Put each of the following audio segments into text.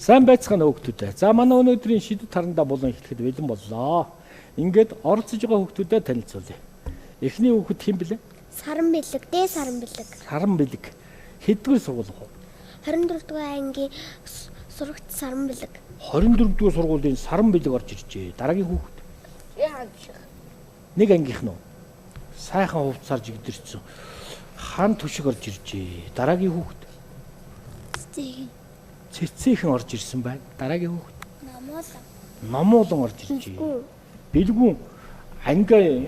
Сайн байцгаана хүүхдүүдээ. За манай өнөөдрийн шидэт харандаа болон эхлэхэд бэлэн боллоо. Ингээд оролцож байгаа хүүхдүүдэд танилцуулъя. Эхний хүүхэд хэн блэ? Саран бэлэг, дээ саран бэлэг. Саран бэлэг. Хэдгээр сургууль вэ? 24 дугаар ангийн сурагч саран бэлэг. 24 дугаар сургуулийн саран бэлэг орж иржээ. Дараагийн хүүхэд. Нэг ангийнх нь. Сайхан хувцаар жигдэрсэн. Хан түшиг орж иржээ. Дараагийн хүүхэд. Цэцээхэн орж ирсэн байна. Дараагийн хүүхэд. Номуулан орж иржээ. Бэлгүүн анги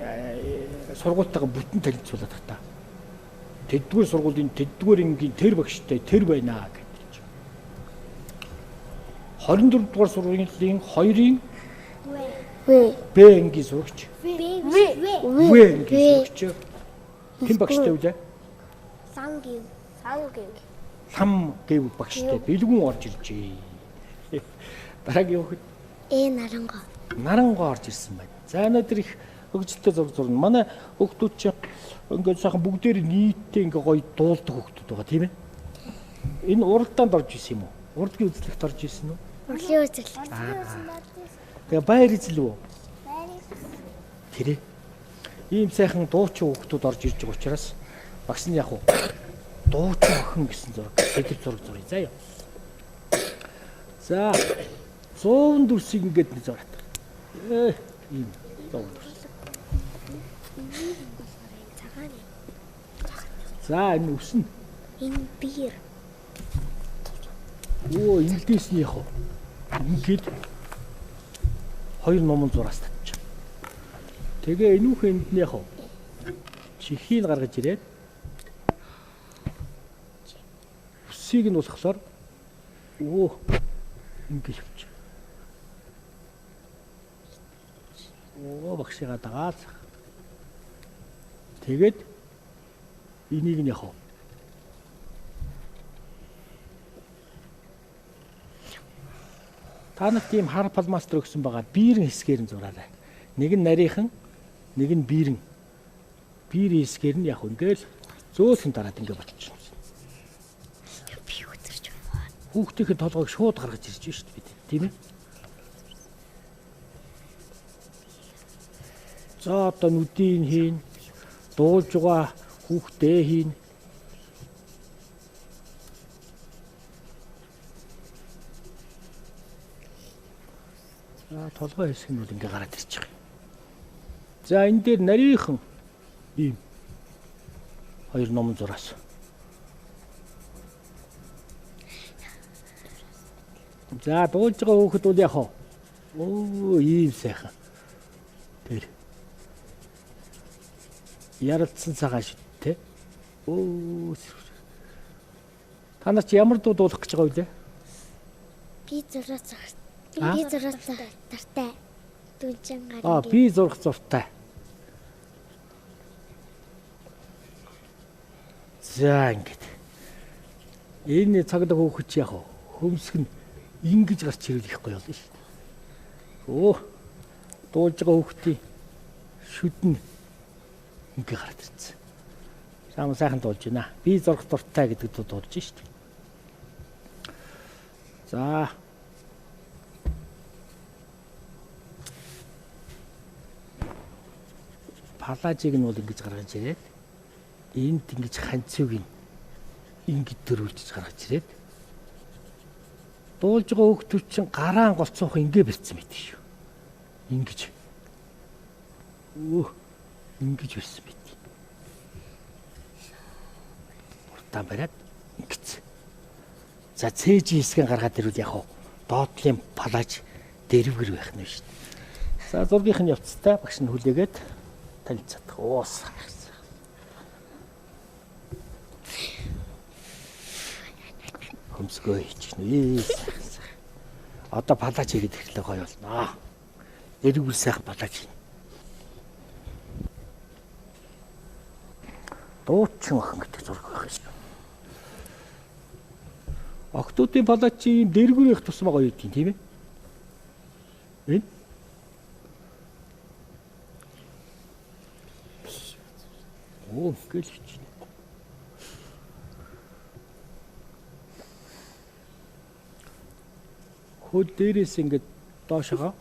сургуультайгаа бүтэн танилцуулаад та. Тэдгээр сургуулийн тэдгээр ангийн тэр багштай тэр байна гэж. 24 дугаар сургуулийн 2-ын Б ангийн сурагч. В ангийн сурагч. Хэн багштай вэ? Лам гэв багштай бэлгүүн орж иржээ. Дараагийн хүүхэд Нарангоо орж ирсэн байна. За өнөөдөр их хөгжилтэй зураг зурна. Манай хүүхдүүд чинь ингээд сайхан бүгдээр нийтдээ ингээ гоё дуулдаг хүүхдүүд байгаа тийм ээ. Энэ уралдаанд орж исэн юм уу? Урлагийн үзлэгт орж исэн үү? Урлагийн үзлэгт. Тэгээ баяр эзэл үү? Тэрэ. Ийм сайхан дуучин хүүхдүүд орж ирж байгаа учраас багш нь яг уу дуучин охин гэсэн зураг, сэдв зураг зуръя. За яа. За 100 дүрсийг ингээд нэг зураад. Ийм 100 дүрс. За энэ үснэ. Энэ биер. Оо эндээс нь яг уу. Ингээд хоёр номон зураас татчих. Тэгээ энүүхэн энд нь яг уу. Чихийг гаргаж ирээд үсийг нь болохоор ингээд явчих. Багшигаа дагаад тэгээд энийг нь яах вэ? Та нарт тийм хар палмастер өгсөн байгаа биерэн хэсгээр нь зураарай. Нэг нь нарийнхан, нэг нь биерэн. Биерэн хэсгээр нь яах вэ? Ингээл зөөлхөн дараад ингээд болчихно. Би өдөрч байна. Хүүхдийн толгойг шууд гаргаж ирж байна шүү дээ, тийм ээ? За одоо нүдийн хийн, дуулж байгаа хүүхдээ хийн. За толгой хэсэг нь бол ингээ гараад ирж байгаа. За энэ дээр нарийнхан ийм хоёр номон зураас. За дуулж байгаа хүүхэд бол яах вэ? Ийм сайхан. Тэр яралцсан цагаан шүү дээ. Та нар чи ямар дуу дуулах гэж байгаа вэ? Би зураг тартай. Дүнжин Би гарын. зурх зуртай. За ингэж. Энэ цагдаа хөөхөч яах вэ? Хөмсг нь ингэж гарч ирвэл их гоё болно шүү дээ. Дуулж байгаа хүүхдийн шүдэн ингээ гараад ирсэн. Сам сайхан дуулж байна. Би зурх дуртай гэдэг дуу дуулж шүү дээ. За. Палажиг нь бол ингэж гаргаж ирээд энд ингэж ханцыг нь ингэж дөрвөлж гаргаж ирээд дуулж байгаа хүүхдүүд чинь гараан голцоох ингээ бэрцсэн байдаг шүү. Ингэж. Ингэж бэрцсэн байт. Уртаа бариад ингэж. За цээжийн хэсгэн гаргаад ирвэл яг доотлын палаж дэрвгэр байх нь шүү дээ. За зургийнх нь явцтай багш нь хүлээгээд танилцах. Хөмсгөө хийчихнэ. Одоо палаж хийгээд эхлэх гоё болно. Дэрвгэр сайхан палаж хийнэ. Дуучин охин гэдэг зураг байх шүү. Октодын палаж чи дэрвгэр их тусмаа гоё юм тийм ээ? Энэ гэл хич. хөл дээрээс ингээд доошогоо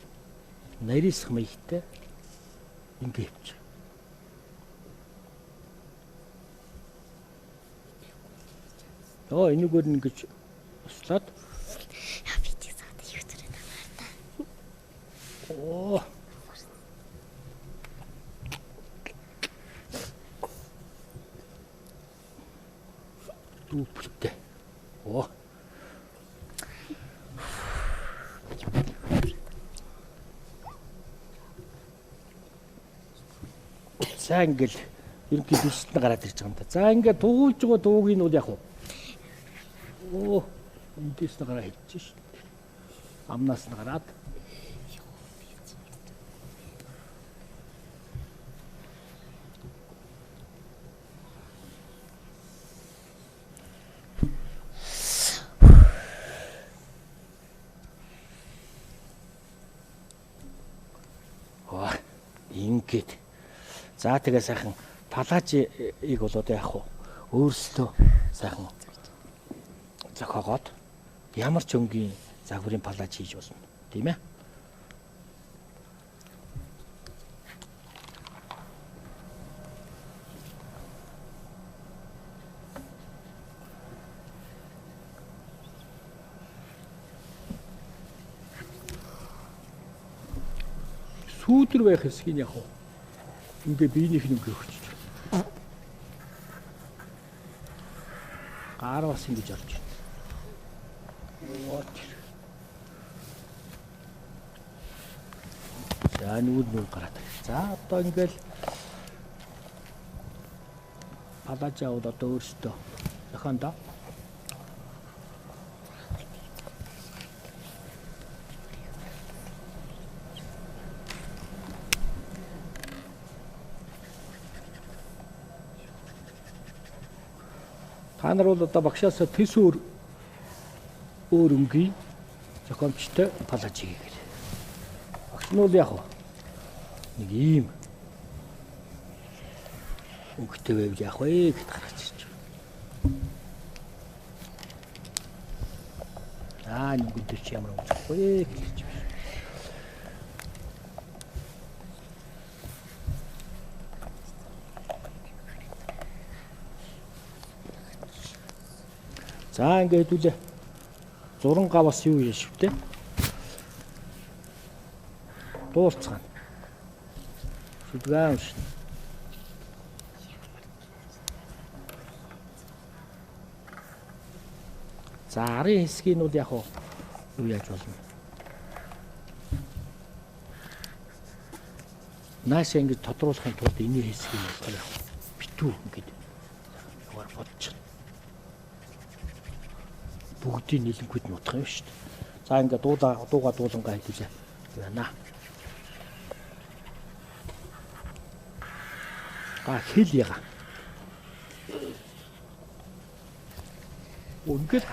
нарийсах маягтай ингээд явчих. Энийгээр нь ингэж услаад Би ч саад юу төрөд байгаа та. оо дүүпэлтэй. За ингээл ерөнхий дүрслэлд гараад ирж байгаа юм да. За ингээд дуулж байгаа дууг нь бол яг уу эндээс нь гараа хэлж шít. Амнаас нь гараад ингээд. За тэгээ сайхан палажийг болоод яах вэ? Өөрсдөө сайхан зохиогоод ямар ч өнгийн загварын палаж хийж болно. Тийм ээ? Сүүдэр байх хэсгийг яг ингээ биенийх нь ингээ өгч. Гар бас ингэж орж байна. За нүүр гараад. За одоо ингээл палажаа бол одоо өөрсдөө зохиондоо та нар бол одоо багшаас тэс өөр өнгийн зохиомжтой палаж хийгээд. Багш нь бол яг нэг ийм өнгөтэй байвал яах вэ гэд гаргаж ирж байна. Нэг өдөр чи ямар өнгөтэй вэ гэж хэлж байна. За ингээд үлээ. Зурангаа бас юу яаш втэ? Дуурцгаана. Сүдгэн шин. За арын хэсгийг нь бол яг юу яаж болно? Наашаа ингэж тодруулахын тулд энэ хэсгийг нь болохоор яг битүү ингэж яваар бодчих. Бүгдийг нийлэнхүйд нутах юм шүү дээ. За ингээд дууга дуулангаа хэлээ. Яна. Хэл яга. Ингээд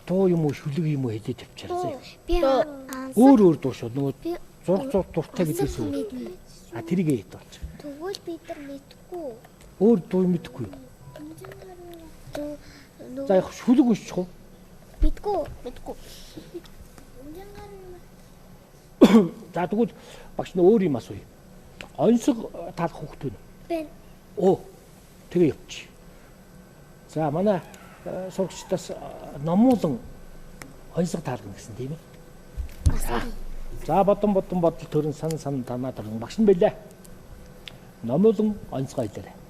дуу юм уу шүлэг юм уу хэлээд тавьчаарай. Би өөр дуу шүү. Нөгөө зург дуртай гэдгээс өөр. Тэрийг хэд болж. Тэгвэл бид нар мэдгүй. Өөр дуу мэдгүй. За яг шүлэг уншчих уу? Мэдгүй. За тэгвэл багш нь өөр юм асууя. Онцог таалах хүүхдүүд нь. Бэн. Тэгээ явчих. За манай сурагчдаас номуулан онцог таалгана гэсэн тийм ээ. За бодон төрөн сан танаа төрөн багш нь бэлээ. Номуулан онцгой хэлээрэй.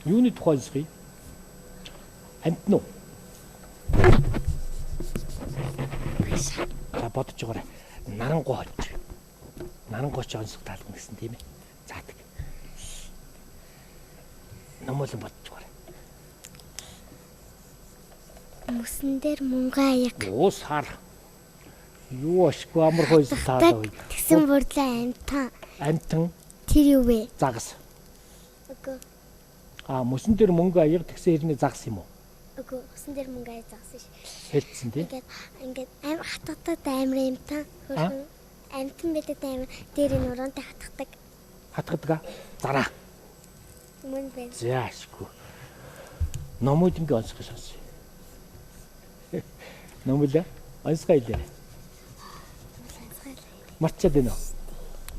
Юуны тухай онцгой? Амтэн уу? За бодож байгаарай. Нарангуйч. Нарангуйч онцгой таалгана гэсэн тийм ээ. Заадаг. Номуулан бодож байгаарай. Мөсөн дээр мөнгө аяг. Сар. Юу ашгүй амар хойс таалаа. Тэгсэн бүрдлээ амтан. Амтан. Тэр юу вэ? Загас. Үгүй. Мөсөн дээр мөнгө аяг тэгсэн хэрний загас юм уу? Үгүй. Мөсөн дээр мөнгө аяг загас ш. Хэлсэн тий. Ингээд хатгатад амар амтан. Амтан байдаг амар дээр нь ураантай хатгадаг. Хатгадаг. Зараа. Мөн бэ. За ашгүй. Номууд ингээ онцгой сонсё. Номлаа онцгой илээ. Марчаад байна уу?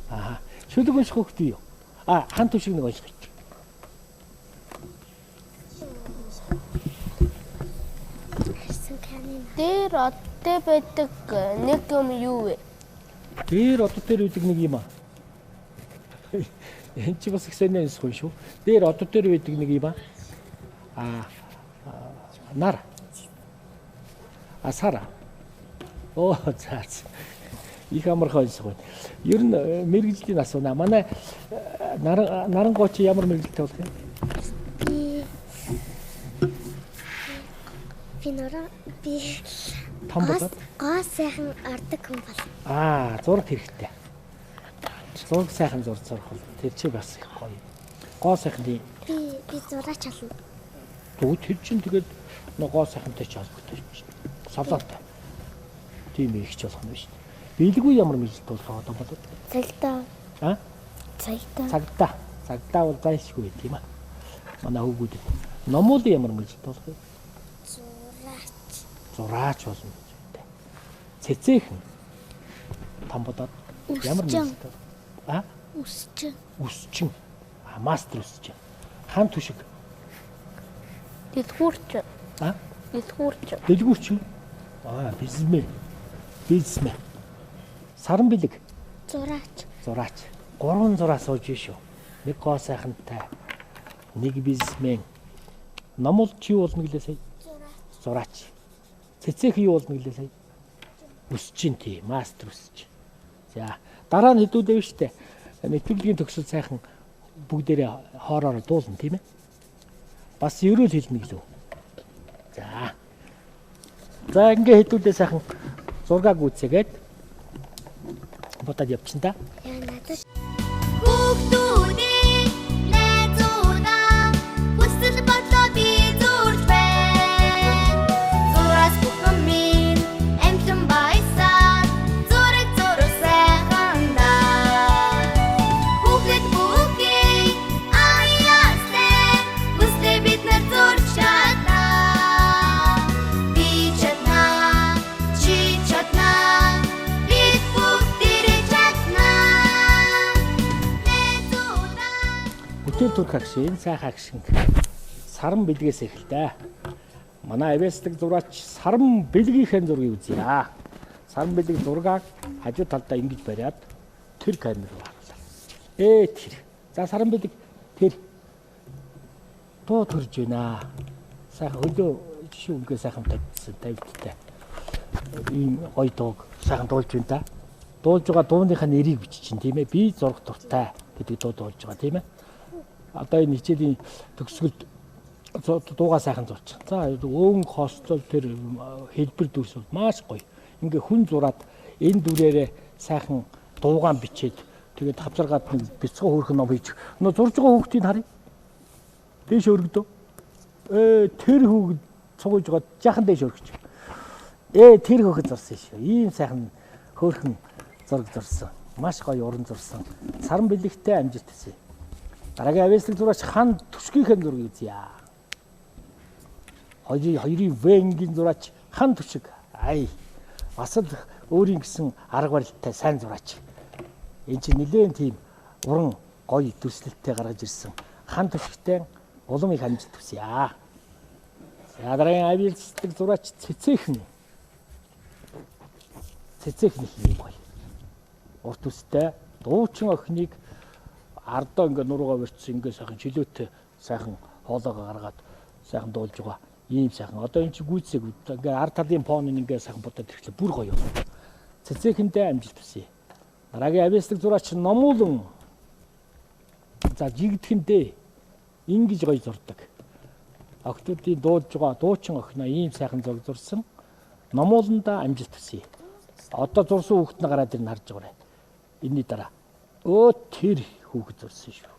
Аа. Шүлэг унших хөхт юу? Хан түшиг нэг унших. Дээр одтой байдаг нэг юм юу вэ? Дээр одод дээр үүдэг нэг юм аа. Энд чи бас их сонирхолтой юм шүү. Дээр одод дээр үүдэг нэг юм аа. Нар. Сара. Оо цаа. Их амархан онцгой. Ер нь мэрэгжлийн асуунаа. Манай нарангуйч ямар мэрэгжилтэй болох юм? Би Том болоод. гоо сайхан ордог хүн бол. Зураг хэрэгтэй. Зураг сайхан зураг бол тэр чи бас их гоё. Гоо сайхны Би зураач болно. тэр чин тэгээд гоо сайхантай ч холбоотой юм шиг. Солоотой. Тийм ихч болох юм шүү дээ. Билгүй ямар мэрэгжилт болох одоо болоод. Цагдаа. Цагдаа бол зайлшгүй тийм аа. Манай хүүгүүдэд номуулын ямар мэрэгжилт болох вэ? Зураач болно гэдэг. Цэцээхэн том бодоод ямар мэрэгжилт вэ? Үсчин. Мастер үсчин. Хан түшиг. Дэлгүүрч. Дэлгүүрч. Бизнесмен. Саран бэлэг. Зураач. 3 зураа сууж шүү. Нэг гоо сайхантай. Нэг бизнесмен. Номол чи юу болно гэлээ сая? Зураач. Цэцээх юу болно гэлээ сая? Үсчин тий, мастер үсч. За, дараа нь хэдүүлээ штэ. Нэвтрүүлгийн төгсөл сайхан бүгдээрээ хоороор дуулна тийм ээ. Бас ерөөл хэлнэ гэлөө. За ингээ хэдүүлээ сайхан зургааг үүсгээд бодоод явчихна та. Яа надад Бүтээл төрх агшин, сайхан агшин саран бэлгээс эхэлдэг. Манай авьяасдаг зураач саран бэлгийнхээ зургийг үзье. Саран бэлэг зургааг хажуу талдаа ингэж бариад тэр камер руу харуулаа. Тэр. За саран бэлэг тэр дуу төрж байна. Сайхан хөлөө жишээ үнгээ сайхан тавьдтай. Ийм гоё дууг сайхан дуулж байна та. Дуулж байгаа дууныхаа нэрийг бичиж чинь тийм ээ. Би зураг дуртай гэдэг дуу дуулж байгаа тийм ээ. Одоо энэ хичээлийн төгсгөлд дуугаа сайхан зурчих. За өвөн хостол тэр хэлбэр дүрс бол маш гоё. Ингээ хүн зураад энэ дүрээрээ сайхан дуугаан бичээд тэгээд хавцаргаад нэг бяцхан хөөрхөн ном хийж. Зурж байгаа хүүхдийг харъя. Дээш өргөдөө. Тэр хүүгд цугуулж байгаа жаахан дээш өргөж. Тэр хүүхэд зурсан шүү. Ийм сайхан хөөрхөн зураг зурсан. Маш гоё уран зурсан. Саран бэлэгтэй амжилт хүсье. Дараагийн авьяасдаг зураач хан түшгийнхээ зургийг үзье. Хоёрын венгийн зураач хан түшиг. Бас л өөрийн гэсэн арга барилтай сайн зураач. Энэ чинь нэлээд тийм уран гоё төслөлттэй гаргаж ирсэн. Хан түшигтэй улам их амжилт хүсье. Дараагийн авьяасдаг зураач цэцээхэн. Цэцээхэн их гоё. Урт үстэй дуучин охиныг ардаа ингээ нуруугаа вэрчсэн ингээ сайхан чөлөөтэй сайхан хоолоогоо гаргаад сайхан дуулж байгаа. Ийм сайхан. Одоо энэ чи гүйцээг ингээ ард талын фон ингээ сайхан бодоод ирэхлээр бүр гоё байна. Цэцээхэндээ амжилт хүсье. Дараагийн авьяасдаг зураач номуулан. За жигдэхэндээ ингэж гоё зурдаг. Охтуудын дуулж байгаа дуучин охиноо ийм сайхан зураг зурсан. Номууландаа амжилт хүсье. Одоо зурсан хүүхэд нь гараад ирнэ харж байгаарай. Энийний дараа. Тэр хүүхэд зурсан шүү.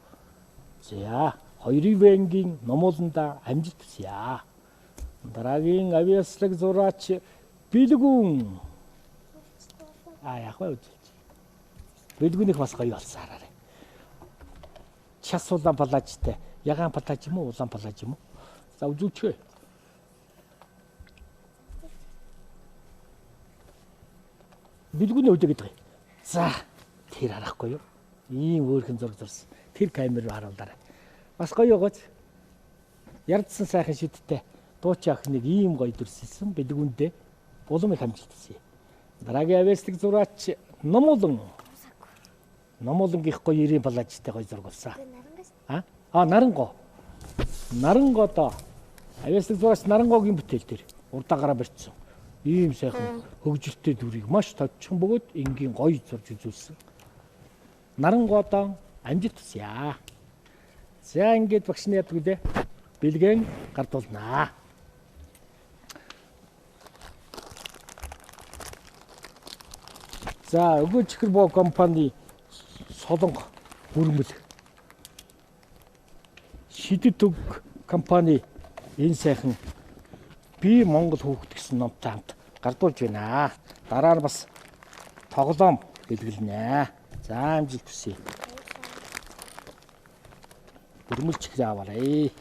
За, хоёрын венгийн номууландаа амжилт хүсье. Дараагийн авьяасдаг зураач бэлгүүн. Яг ба үзүүлж. Бэлгүүнийх бас гоё болсон хараарай. Час улаан палажтай, ягаан палаж юм уу, улаан палаж юм уу? За үзүүлчихвэ. Бэлгүүний өдөө гэдэг. За тэр харахгүй юу? Ийм өөрхөн зураг зурсан. Тэр камер руу харуулаарай. Бас гоё гоц. Ярдсан сайхан шидтэй. Дуучин ах нэг ийм гоё дүрсэлсэн бэлгүүндээ улам их амжилтсан. Дараагийн авьяаслаг зураач Номолон. Номолонгийнх гоё 90 балажтай гоё зураг болсон. Нарангоо. Нарангоодоо авьяаслаг зураач Нарангоогийн бүтээл дээр урдаагаараа барьсан. Ийм сайхан хөгжилтэй дүрийг маш товчхон бөгөөд энгийн гоё зурж үзүүлсэн. Нарангоодоо амжилт хүсье. За ингээд багшны яд үлээ. Бэлгэн гардуулнаа. За өгөө чихэр боо компани Солонго бүрмэл. Шидэд төг компани энэ сайхан би Монгол хүүхэд гэсэн номтой хамт гардуулж байна. Дараа нь бас тоглоом бэлгэлнэ. За амжилт хүсье. Бүрмэлч их аваарай.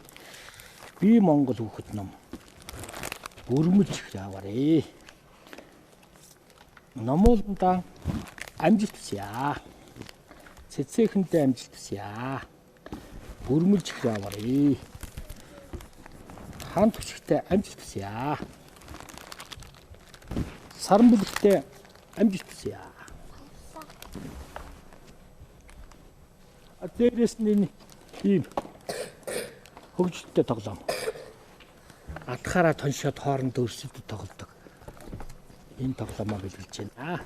Би Монгол хүүхэд ном. Бүрмэлч их аваарай. Номолондоо амжилт хүсье. Цэцэхэндээ амжилт хүсье. Бүрмэлж их аваарай. Хаан түвшигтэй амжилт хүсье. Саран бэлэгтэй амжилт хүсье. Дээрээс нь ийм хөгжилтэй тоглоом. Атгаараа тоншоод хоорондоо өрсөлдөд тоглодог. Энэ тоглоомоо бэлгэлж байна.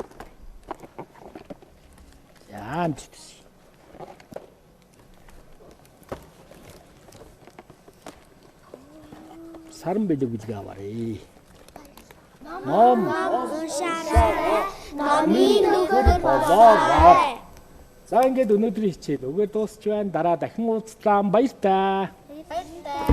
За амжилт хүсье. Саран бэлэг аваарай. Ном уншаарай. Номын нөхөр болоо. За ингээд өнөөдрийн хичээл өгөө дуусч байна. Дараа дахин уулзлаа. Баяр таа. баярлалаа.